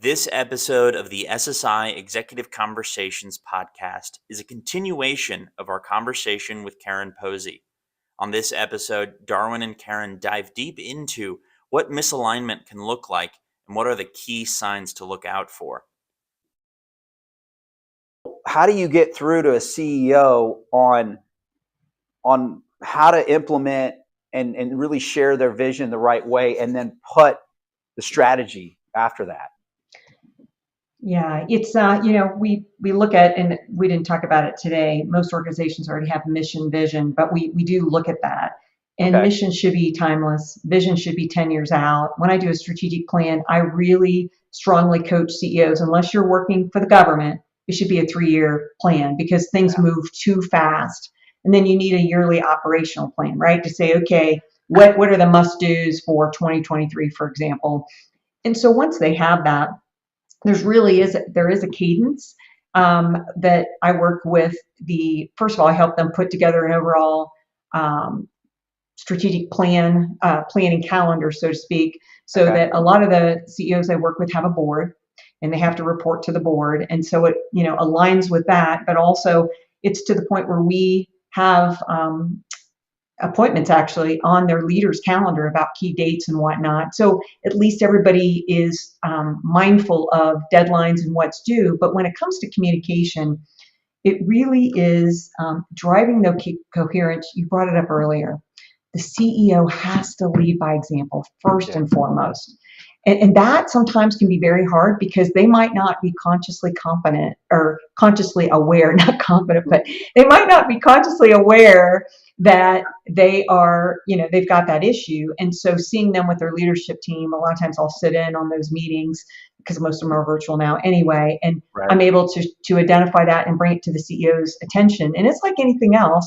This episode of the SSI Executive Conversations podcast is a continuation of our conversation with Karen Posey. On this episode, Darwin and Karen dive deep into what misalignment can look like and what are the key signs to look out for. How do you get through to a CEO on how to implement and really share their vision the right way, and then put the strategy after that? Yeah, it's we look at, and we didn't talk about it today, most organizations already have mission, vision, but we do look at that. And Okay. Mission should be timeless. Vision should be 10 years out. When I do a strategic plan, I really strongly coach CEOs, unless you're working for the government, it should be a 3-year plan because things move too fast. And then you need a yearly operational plan, right? To say, okay, what are the must-dos for 2023, for example? And so once they have that, there is a cadence that I work with. First of all, I help them put together an overall strategic planning calendar, so to speak, so that a lot of the CEOs I work with have a board and they have to report to the board. And so it, aligns with that, but also it's to the point where we have appointments actually on their leaders' calendar about key dates and whatnot. So at least everybody is mindful of deadlines and what's due. But when it comes to communication, it really is driving the coherence. You brought it up earlier. The CEO has to lead by example first and foremost. And that sometimes can be very hard because they might not be consciously competent or consciously aware, not competent, but they might not be consciously aware that they are, they've got that issue. And so seeing them with their leadership team, a lot of times I'll sit in on those meetings because most of them are virtual now anyway. And I'm able to identify that and bring it to the CEO's attention. And it's like anything else.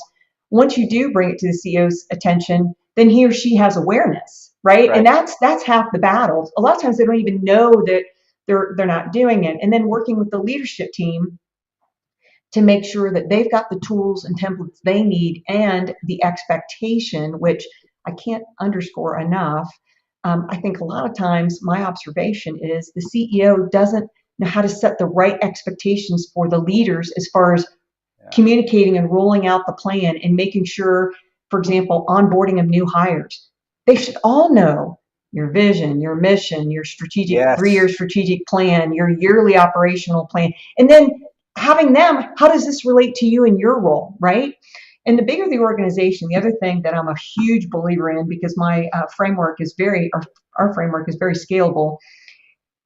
Once you do bring it to the CEO's attention, then he or she has awareness, right? And that's half the battle. A lot of times they don't even know that they're not doing it. And then working with the leadership team to make sure that they've got the tools and templates they need and the expectation, which I can't underscore enough. I think a lot of times my observation is the CEO doesn't know how to set the right expectations for the leaders as far as communicating and rolling out the plan and making sure, for example, onboarding of new hires. They should all know your vision, your mission, your strategic 3-year strategic plan, your yearly operational plan, and then having them, how does this relate to you in your role, right? And the bigger the organization, the other thing that I'm a huge believer in, because my framework is our framework is very scalable,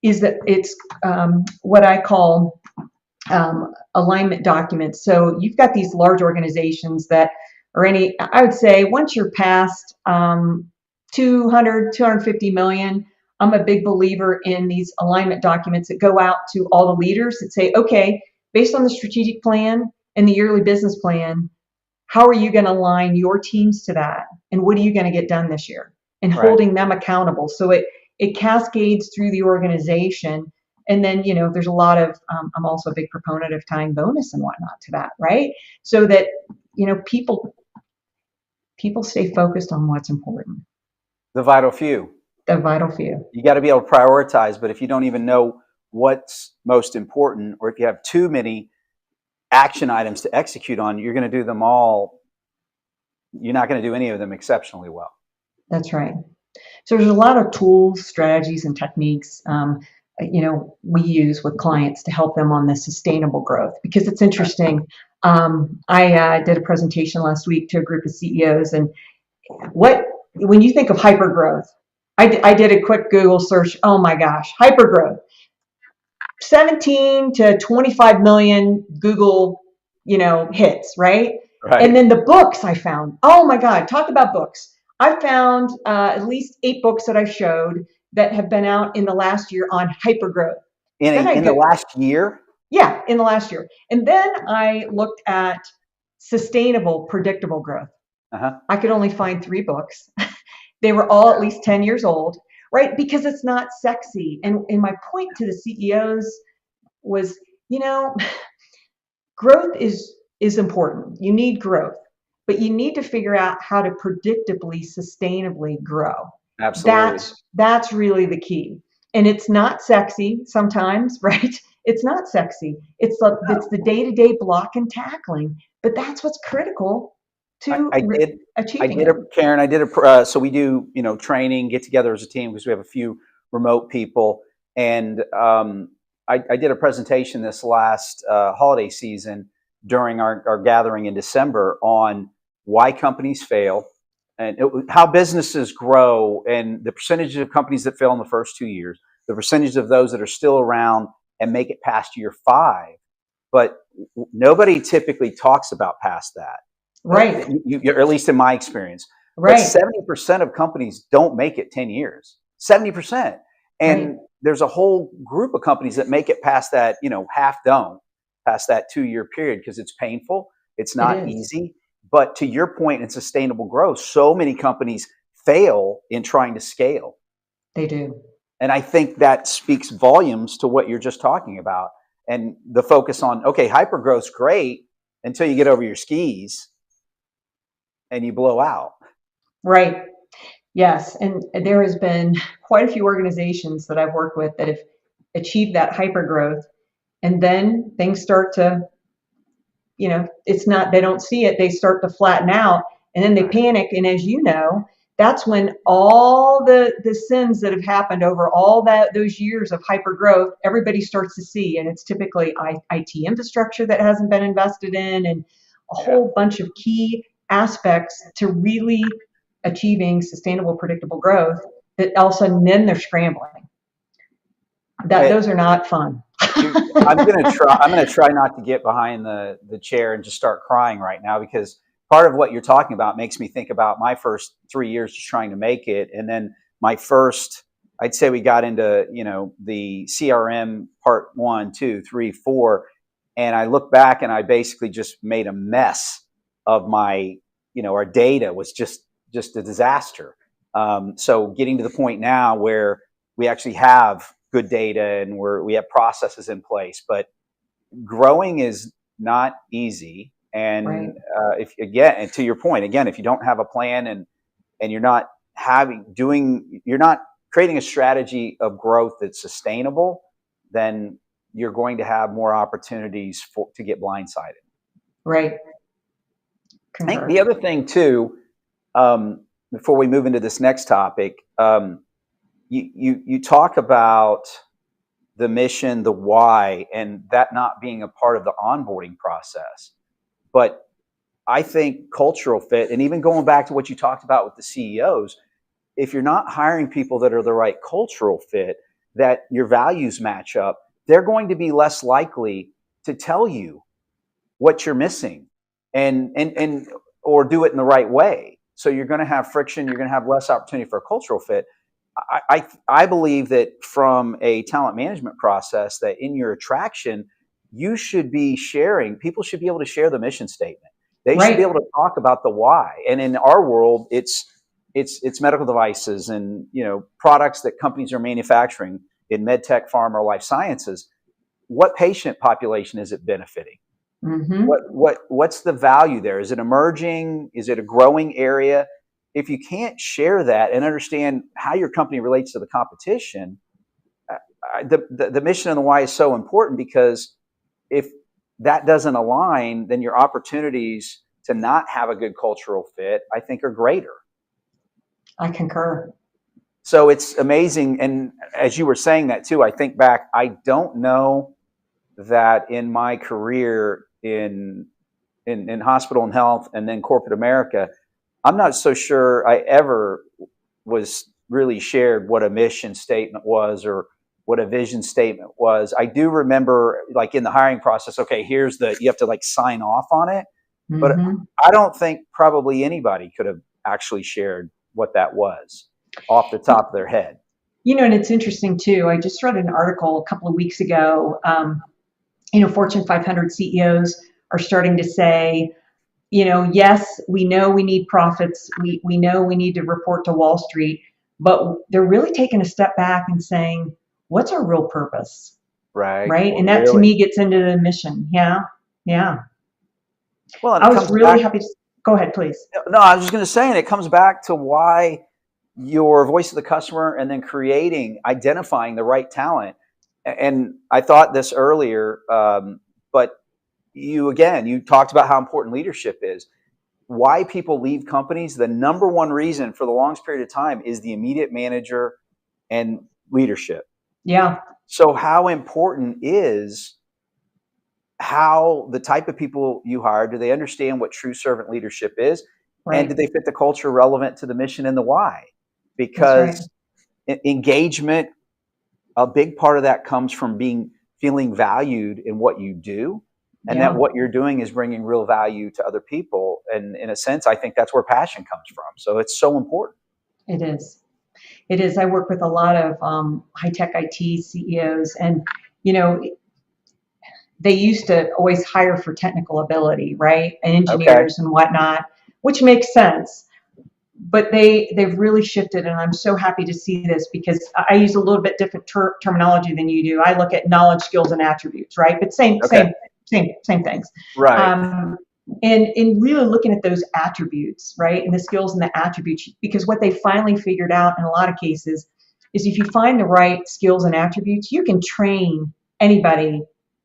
is that it's what I call alignment documents. So you've got these large organizations that are I would say once you're past 250 million, I'm a big believer in these alignment documents that go out to all the leaders that say, okay, based on the strategic plan and the yearly business plan, how are you going to align your teams to that? And what are you going to get done this year? And holding them accountable. So it cascades through the organization. And then, there's a lot of, I'm also a big proponent of tying bonus and whatnot to that, right? So that, people stay focused on what's important. The vital few. The vital few. You got to be able to prioritize, but if you don't even know what's most important, or if you have too many action items to execute on, you're going to do them all. You're not going to do any of them exceptionally well. That's right. So there's a lot of tools, strategies, and techniques we use with clients to help them on the sustainable growth, because it's interesting. I did a presentation last week to a group of CEOs, and when you think of hyper growth, I did a quick Google search. Oh my gosh, hyper growth, 17 to 25 million Google, hits, right? And then the books I found, oh my God, talk about books. I found at least 8 books that I showed that have been out in the last year on hypergrowth. In the last year? Yeah, in the last year. And then I looked at sustainable, predictable growth. I could only find 3 books. They were all at least 10 years old, right? Because it's not sexy. And my point to the CEOs was, growth is important. You need growth, but you need to figure out how to predictably, sustainably grow. Absolutely. That's really the key. And it's not sexy sometimes, right? It's not sexy. It's the day-to-day block and tackling, but that's what's critical I, to I did. I achieving did it. Karen. I did so we do training, get together as a team because we have a few remote people, and I did a presentation this last holiday season during our gathering in December on why companies fail and how businesses grow and the percentage of companies that fail in the first 2 years, the percentage of those that are still around and make it past year 5. But nobody typically talks about past that. Right, Or at least in my experience. But right, 70% of companies don't make it 10 years. 70%. right. And there's a whole group of companies that make it past that, half don't, past that 2 year period because it's painful. It's It not is. easy. But to your point in sustainable growth, so many companies fail in trying to scale. They do. And I think that speaks volumes to what you're just talking about. And the focus on, okay, hypergrowth's great until you get over your skis and you blow out. Right. Yes. And there has been quite a few organizations that I've worked with that have achieved that hyper growth. And then things start to, it's not, they don't see it. They start to flatten out and then they panic. And as you know, that's when all the sins that have happened over all those years of hyper growth, everybody starts to see. And it's typically IT infrastructure that hasn't been invested in and a whole bunch of key aspects to really achieving sustainable, predictable growth that all of a sudden then they're scrambling. Those are not fun. I'm gonna try not to get behind the chair and just start crying right now because part of what you're talking about makes me think about my first 3 years just trying to make it, and then my first. I'd say we got into the CRM part 1, 2, 3, 4, and I look back and I basically just made a mess of my our data was just a disaster. So getting to the point now where we actually have good data and we have processes in place, but growing is not easy. And Right. If again, and to your point, again, if you don't have a plan and you're not you're not creating a strategy of growth that's sustainable, then you're going to have more opportunities to get blindsided. Right. I think Concur. the other thing too, before we move into this next topic, you talk about the mission, the why, and that not being a part of the onboarding process. But I think cultural fit, and even going back to what you talked about with the CEOs, if you're not hiring people that are the right cultural fit, that your values match up, they're going to be less likely to tell you what you're missing and or do it in the right way. So you're going to have friction, you're going to have less opportunity for a cultural fit. I believe that from a talent management process, that in your attraction, you should be sharing, people should be able to share the mission statement. They should be able to talk about the why. And in our world, it's medical devices and products that companies are manufacturing in med tech, pharma, or life sciences. What patient population is it benefiting? Mm-hmm. What's the value there? Is it emerging? Is it a growing area? If you can't share that and understand how your company relates to the competition, the mission and the why is so important, because if that doesn't align, then your opportunities to not have a good cultural fit, I think, are greater. I concur. So it's amazing. And as you were saying that too, I think back, I don't know that in my career in hospital and health and then corporate America, I'm not so sure I ever was really shared what a mission statement was or what a vision statement was. I do remember, like, in the hiring process, okay, you have to like sign off on it. But Mm-hmm. I don't think probably anybody could have actually shared what that was off the top of their head. And it's interesting too. I just read an article a couple of weeks ago. Fortune 500 CEOs are starting to say, yes, we know we need profits. We know we need to report to Wall Street, but they're really taking a step back and saying, what's our real purpose? Right. Right. Well, And that to really? me gets into the mission. Yeah. Yeah. Well, and I it was comes really back. happy to go ahead, please. No, I was just going to say, and it comes back to why your voice of the customer, and then identifying the right talent. And I thought this earlier, but you talked about how important leadership is. Why people leave companies, the number one reason for the longest period of time is the immediate manager and leadership. Yeah. So how important is how the type of people you hire, do they understand what true servant leadership is? Right. And do they fit the culture relevant to the mission and the why? Because engagement, a big part of that comes from feeling valued in what you do, and that what you're doing is bringing real value to other people. And in a sense, I think that's where passion comes from. So it's so important. It is. It is. I work with a lot of high-tech IT CEOs, and they used to always hire for technical ability, right? And engineers and whatnot, which makes sense. But they've really shifted, and I'm so happy to see this, because I use a little bit different terminology than you do. I look at knowledge, skills, and attributes, right? But same things. Right. And really looking at those attributes, right? And the skills and the attributes, because what they finally figured out in a lot of cases is if you find the right skills and attributes, you can train anybody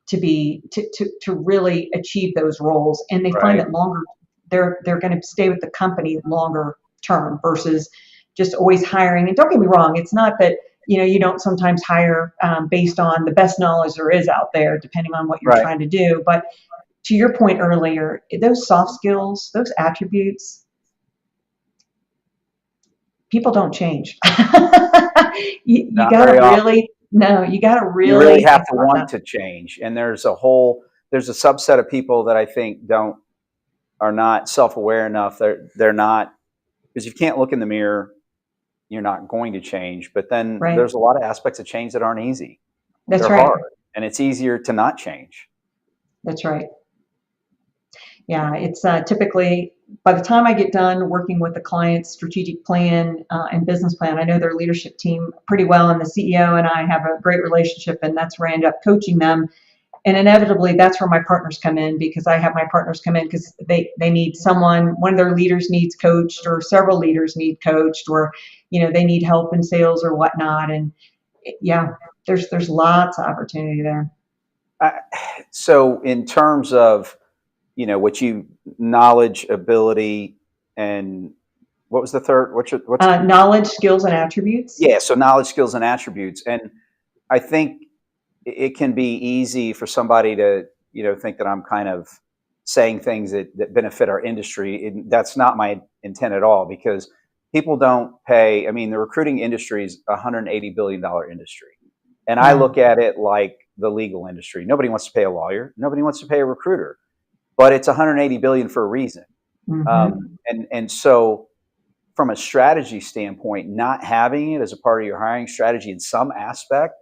to really achieve those roles. And they find that longer, they're going to stay with the company longer term versus just always hiring. And don't get me wrong, it's not that you don't sometimes hire based on the best knowledge there is out there, depending on what you're trying to do. But to your point earlier, those soft skills, those attributes, people don't change. you got to really, no, you got to really, you really have to want to change. And there's a subset of people that I think are not self-aware enough. They're not, because you can't look in the mirror, you're not going to change. But then there's a lot of aspects of change that aren't easy. They're hard, and it's easier to not change. That's right. Yeah, it's typically, by the time I get done working with the client's strategic plan and business plan, I know their leadership team pretty well, and the CEO and I have a great relationship, and that's where I end up coaching them. And inevitably, that's where my partners come in, because I have my partners come in because they need one of their leaders needs coached, or several leaders need coached, or they need help in sales or whatnot. And there's lots of opportunity there. So in terms of knowledge, ability, and what was the third? What's knowledge, skills, and attributes? Yeah, so knowledge, skills, and attributes. And I think it can be easy for somebody to think that I'm kind of saying things that benefit our industry. That's not my intent at all, because people don't pay. I mean, the recruiting industry is a $180 billion industry. And I look at it like the legal industry. Nobody wants to pay a lawyer. Nobody wants to pay a recruiter. But it's 180 billion for a reason. Mm-hmm. And so from a strategy standpoint, not having it as a part of your hiring strategy in some aspect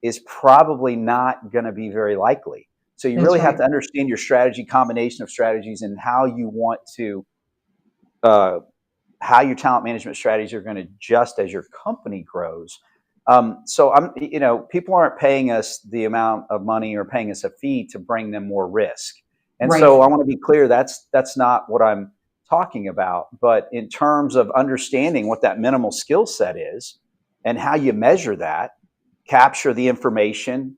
is probably not going to be very likely. So you really have to understand your strategy, combination of strategies, and how you want to, how your talent management strategies are going to adjust as your company grows. So people aren't paying us the amount of money or paying us a fee to bring them more risk. And so I want to be clear, that's not what I'm talking about. But in terms of understanding what that minimal skill set is and how you measure that, capture the information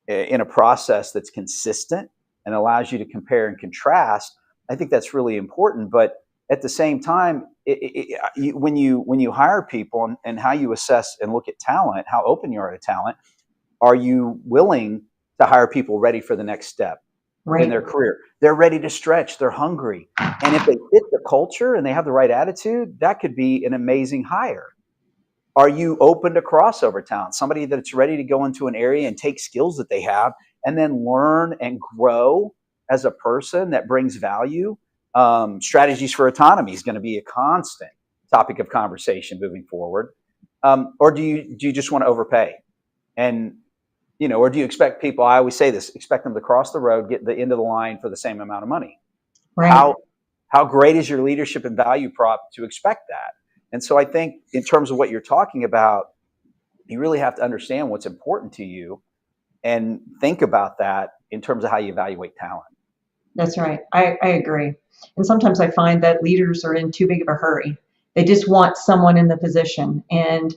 in a process that's consistent and allows you to compare and contrast, I think that's really important. But at the same time, when you hire people and how you assess and look at talent, how open you are to talent, are you willing to hire people ready for the next step in their career? They're ready to stretch. They're hungry. And if they fit the culture and they have the right attitude, that could be an amazing hire. Are you open to crossover talent? Somebody that's ready to go into an area and take skills that they have and then learn and grow as a person that brings value. Strategies for autonomy is going to be a constant topic of conversation moving forward. Or do you just want to overpay? And or do you expect people, I always say this, expect them to cross the road, get the end of the line for the same amount of money? How great is your leadership and value prop to expect that? And so I think in terms of what you're talking about, you really have to understand what's important to you and think about that in terms of how you evaluate talent. That's right. I agree. And sometimes I find that leaders are in too big of a hurry. They just want someone in the position, and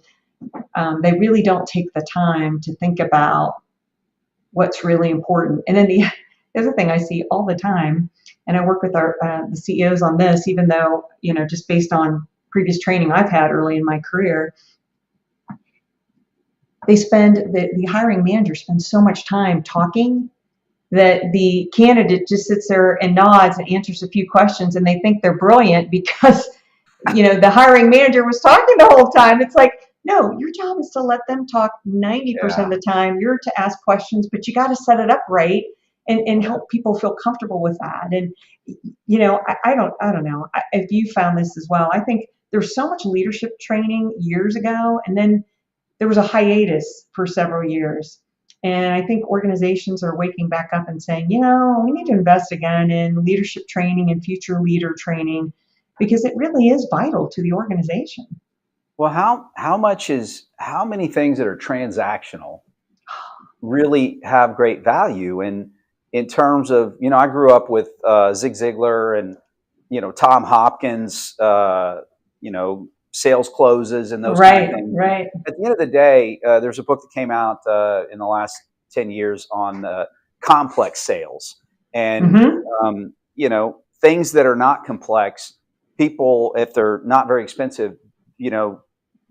they really don't take the time to think about what's really important. And then the other thing I see all the time, and I work with the CEOs on this, even though, just based on previous training I've had early in my career, the hiring manager spends so much time talking that the candidate just sits there and nods and answers a few questions, and they think they're brilliant because the hiring manager was talking the whole time. It's like, no, your job is to let them talk 90% of the time. You're to ask questions, but you got to set it up right and help people feel comfortable with that. And I don't know if you found this as well. I think there's so much leadership training years ago, and then there was a hiatus for several years. And I think organizations are waking back up and saying, we need to invest again in leadership training and future leader training, because it really is vital to the organization. Well, how many things that are transactional really have great value? And in terms of, I grew up with Zig Ziglar and, Tom Hopkins, sales closes and those kind of things. Right. At the end of the day, there's a book that came out in the last 10 years on complex sales. And, things that are not complex, people, if they're not very expensive,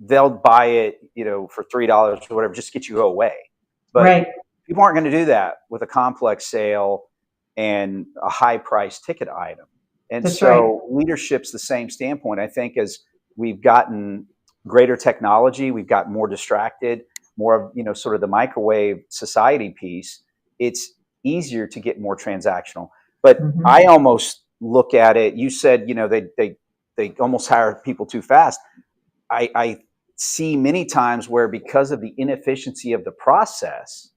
they'll buy it, for $3 or whatever, just to get you away. But people aren't going to do that with a complex sale and a high price ticket item. And That's so leadership's the same standpoint. I think as we've gotten greater technology, we've got more distracted, more of, sort of the microwave society piece, it's easier to get more transactional. But I almost look at it, you said, they almost hire people too fast. I see many times where, because of the inefficiency of the process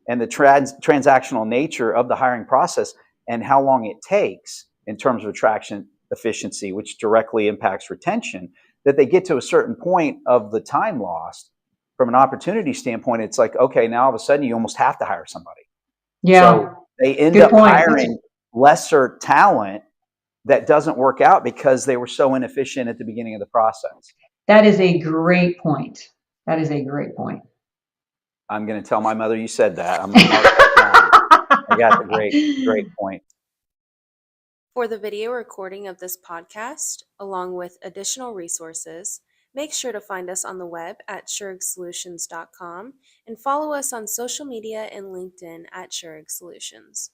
and the transactional nature of the hiring process and how long it takes in terms of attraction efficiency, which directly impacts retention, that they get to a certain point of the time lost from an opportunity standpoint. It's like, okay, now all of a sudden you almost have to hire somebody. Yeah. So they end up hiring lesser talent that doesn't work out because they were so inefficient at the beginning of the process. That is a great point. I'm going to tell my mother you said that. I'm going to mark that down. I got the great point. For the video recording of this podcast, along with additional resources, make sure to find us on the web at ShurigSolutions.com and follow us on social media and LinkedIn at Shurig Solutions.